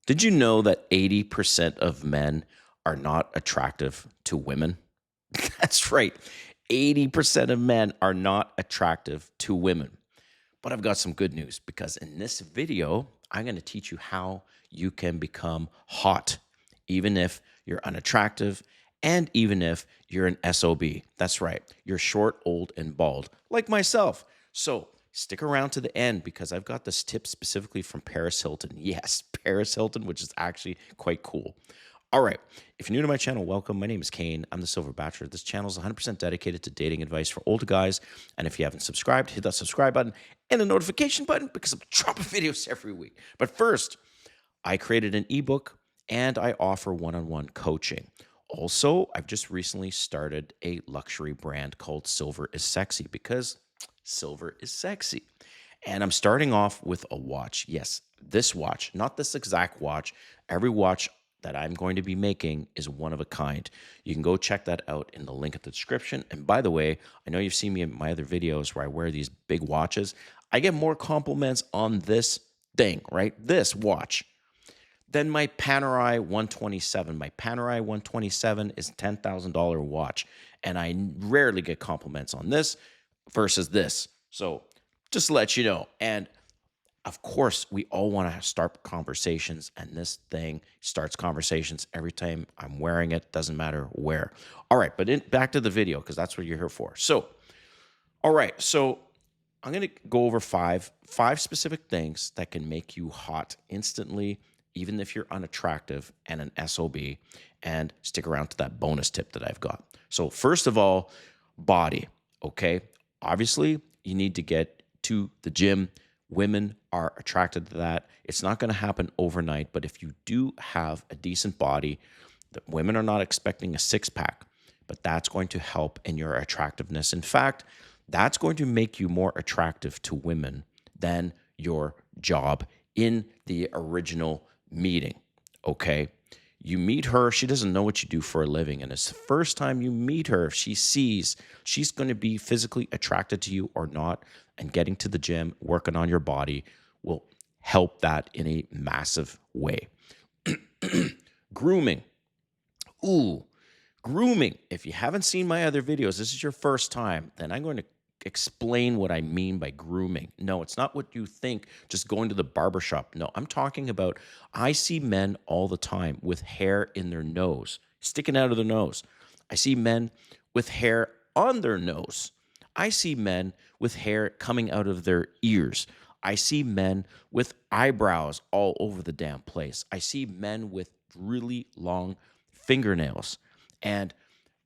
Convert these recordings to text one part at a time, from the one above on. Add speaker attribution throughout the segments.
Speaker 1: Did you know that 80% of men are not attractive to women? That's right. 80% of men are not attractive to women. But I've got some good news because in this video, I'm going to teach you how you can become hot, even if you're unattractive and even if you're an SOB. That's right. You're short, old, and bald, like myself. So stick around to the end because I've got this tip specifically from Paris Hilton. Yes, Paris Hilton, which is actually quite cool. All right. If you're new to my channel, welcome. My name is Kane. I'm the Silver Bachelor. This channel is 100% dedicated to dating advice for older guys. And if you haven't subscribed, hit that subscribe button and the notification button because I'm dropping videos every week. But first, I created an ebook and I offer one-on-one coaching. Also, I've just recently started a luxury brand called Silver is Sexy because silver is sexy. And I'm starting off with a watch. Yes, this watch, not this exact watch. Every watch that I'm going to be making is one of a kind. You can go check that out in the link at the description. And by the way, I know you've seen me in my other videos where I wear these big watches. I get more compliments on this thing, right? This watch than my Panerai 127. My Panerai 127 is a $10,000 watch. And I rarely get compliments on this versus this. So just to let you know. And of course, we all want to start conversations, and this thing starts conversations every time I'm wearing it. Doesn't matter where. All right, but back to the video because that's what you're here for. So, all right, so I'm going to go over five specific things that can make you hot instantly, even if you're unattractive and an SOB. And stick around to that bonus tip that I've got. So, first of all, body. Okay, obviously, you need to get to the gym. Women are attracted to that. It's not going to happen overnight, but if you do have a decent body, the women are not expecting a six pack, but that's going to help in your attractiveness. In fact, that's going to make you more attractive to women than your job in the original meeting. Okay. You meet her, she doesn't know what you do for a living. And it's the first time you meet her, she sees she's going to be physically attracted to you or not. And getting to the gym, working on your body will help that in a massive way. Grooming. Ooh, grooming. If you haven't seen my other videos, this is your first time, then I'm going to explain what I mean by grooming. No, it's not what you think, just going to the barbershop. No, I'm talking about, I see men all the time with hair in their nose, sticking out of their nose. I see men with hair on their nose. I see men with hair coming out of their ears. I see men with eyebrows all over the damn place. I see men with really long fingernails. And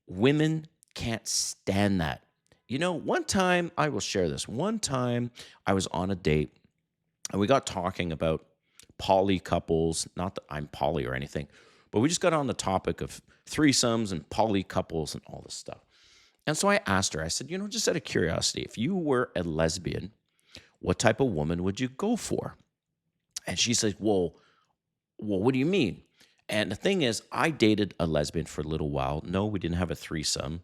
Speaker 1: women can't stand that. You know, one time, I will share this. One time I was on a date and we got talking about poly couples. Not that I'm poly or anything, but we just got on the topic of threesomes and poly couples and all this stuff. And so I asked her, I said, just out of curiosity, if you were a lesbian, what type of woman would you go for? And she said, well, what do you mean? And the thing is, I dated a lesbian for a little while. No, we didn't have a threesome.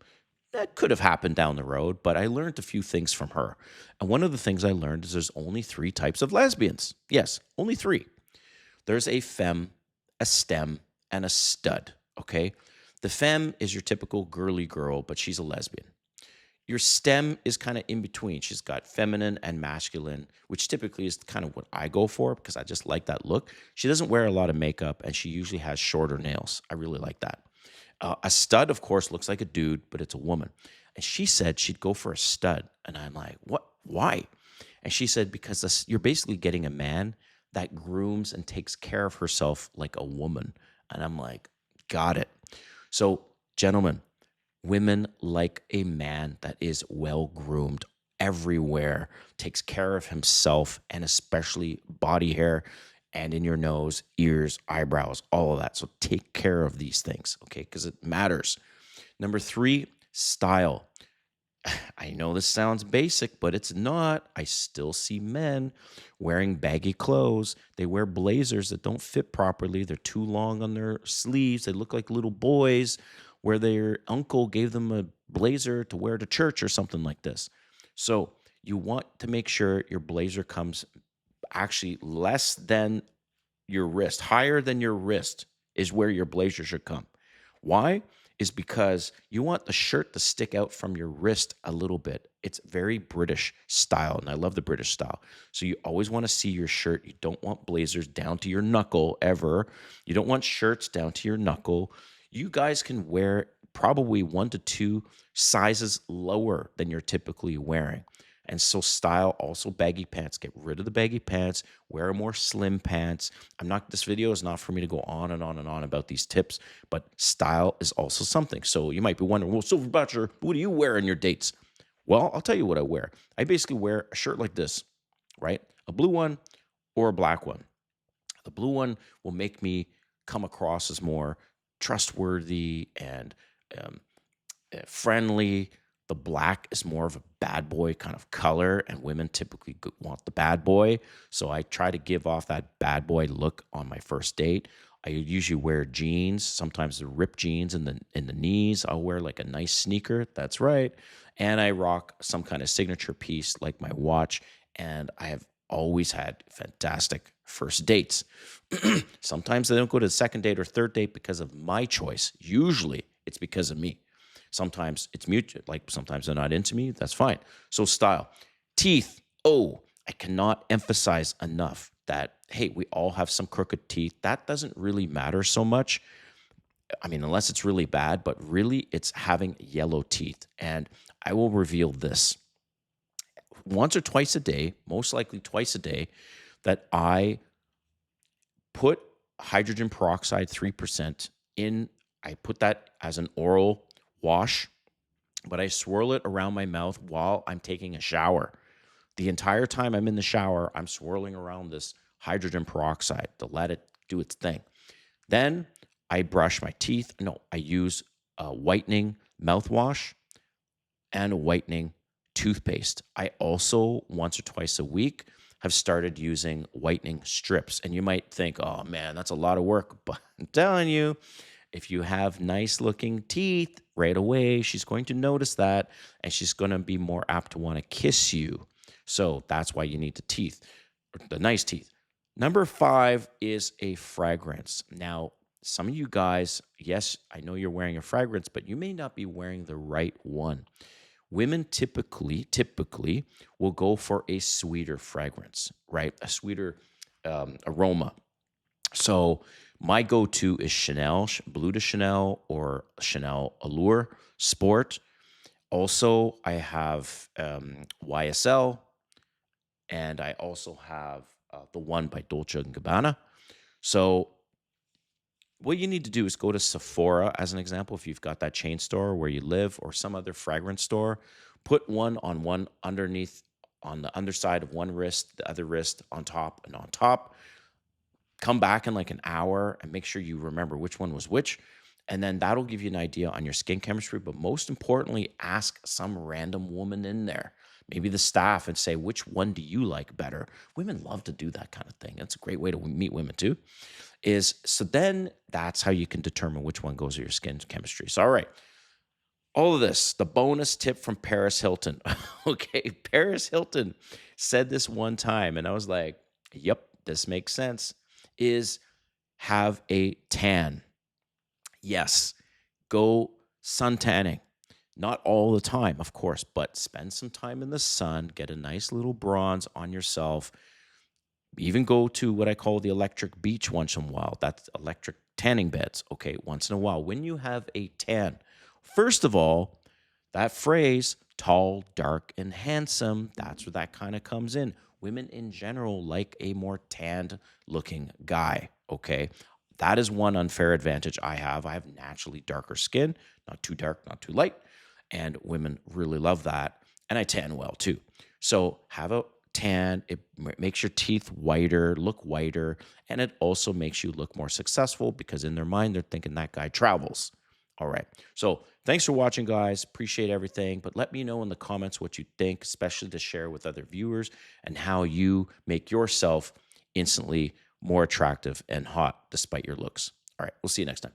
Speaker 1: That could have happened down the road, but I learned a few things from her. And one of the things I learned is there's only three types of lesbians. Yes, only three. There's a femme, a stem, and a stud, okay? The femme is your typical girly girl, but she's a lesbian. Your stem is kind of in between. She's got feminine and masculine, which typically is kind of what I go for because I just like that look. She doesn't wear a lot of makeup, and she usually has shorter nails. I really like that. A stud, of course, looks like a dude, but it's a woman. And she said she'd go for a stud. And I'm like, what? Why? And she said, because you're basically getting a man that grooms and takes care of herself like a woman. And I'm like, got it. So, gentlemen, women like a man that is well groomed everywhere, takes care of himself, and especially body hair and in your nose, ears, eyebrows, all of that. So take care of these things, okay? Because it matters. Number three, style. I know this sounds basic, but it's not. I still see men wearing baggy clothes. They wear blazers that don't fit properly. They're too long on their sleeves. They look like little boys where their uncle gave them a blazer to wear to church or something like this. So you want to make sure your blazer comes actually less than your wrist, higher than your wrist is where your blazer should come. Why? Is because you want the shirt to stick out from your wrist a little bit. It's very British style, and I love the British style. So you always want to see your shirt. You don't want blazers down to your knuckle ever. You don't want shirts down to your knuckle. You guys can wear probably 1 to 2 sizes lower than you're typically wearing. And so style also baggy pants. Get rid of the baggy pants. Wear more slim pants. This video is not for me to go on and on and on about these tips, but style is also something. So you might be wondering, well, Silver Bachelor, what do you wear on your dates? Well, I'll tell you what I wear. I basically wear a shirt like this, right? A blue one or a black one. The blue one will make me come across as more trustworthy and um, friendly. The black is more of a bad boy kind of color, and women typically want the bad boy. So I try to give off that bad boy look on my first date. I usually wear jeans, sometimes the ripped jeans in the knees. I'll wear like a nice sneaker. That's right. And I rock some kind of signature piece like my watch. And I have always had fantastic first dates. Sometimes they don't go to the second date or third date because of my choice. Usually it's because of me. Sometimes it's mutual, like sometimes they're not into me. That's fine. So style. Teeth. Oh, I cannot emphasize enough that, hey, we all have some crooked teeth. That doesn't really matter so much. I mean, unless it's really bad, but really it's having yellow teeth. And I will reveal this. Once or twice a day, most likely twice a day, that I put hydrogen peroxide 3% in. I put that as an oral wash, but I swirl it around my mouth while I'm taking a shower. The entire time I'm in the shower, I'm swirling around this hydrogen peroxide to let it do its thing. Then I brush my teeth. No, I use a whitening mouthwash and a whitening toothpaste. I also, once or twice a week, have started using whitening strips. And you might think, oh man, that's a lot of work. But I'm telling you, if you have nice looking teeth right away, she's going to notice that and she's going to be more apt to want to kiss you. So that's why you need the nice teeth. Number 5 is a fragrance. Now, some of you guys, yes, I know you're wearing a fragrance, but you may not be wearing the right one. Women typically will go for a sweeter fragrance, right? A sweeter aroma. So my go-to is Chanel, Bleu de Chanel, or Chanel Allure Sport. Also, I have YSL, and I also have the one by Dolce & Gabbana. So what you need to do is go to Sephora, as an example, if you've got that chain store where you live or some other fragrance store. Put one underneath, on the underside of one wrist, the other wrist on top and on top. Come back in like an hour and make sure you remember which one was which. And then that'll give you an idea on your skin chemistry. But most importantly, ask some random woman in there, maybe the staff, and say, which one do you like better? Women love to do that kind of thing. That's a great way to meet women too. So then that's how you can determine which one goes with your skin chemistry. So, all right. All of this, the bonus tip from Paris Hilton. Okay, Paris Hilton said this one time, and I was like, yep, this makes sense, is have a tan. Yes, go sun tanning. Not all the time, of course, but spend some time in the sun, get a nice little bronze on yourself. Even go to what I call the electric beach once in a while. That's electric tanning beds, okay, once in a while. When you have a tan, first of all, that phrase, tall, dark, and handsome, that's where that kind of comes in. Women in general like a more tanned looking guy, okay? That is one unfair advantage I have. I have naturally darker skin, not too dark, not too light, and women really love that. And I tan well too. So have a tan. It makes your teeth whiter, look whiter, and it also makes you look more successful because in their mind, they're thinking that guy travels. All right. So thanks for watching, guys. Appreciate everything. But let me know in the comments what you think, especially to share with other viewers, and how you make yourself instantly more attractive and hot despite your looks. All right. We'll see you next time.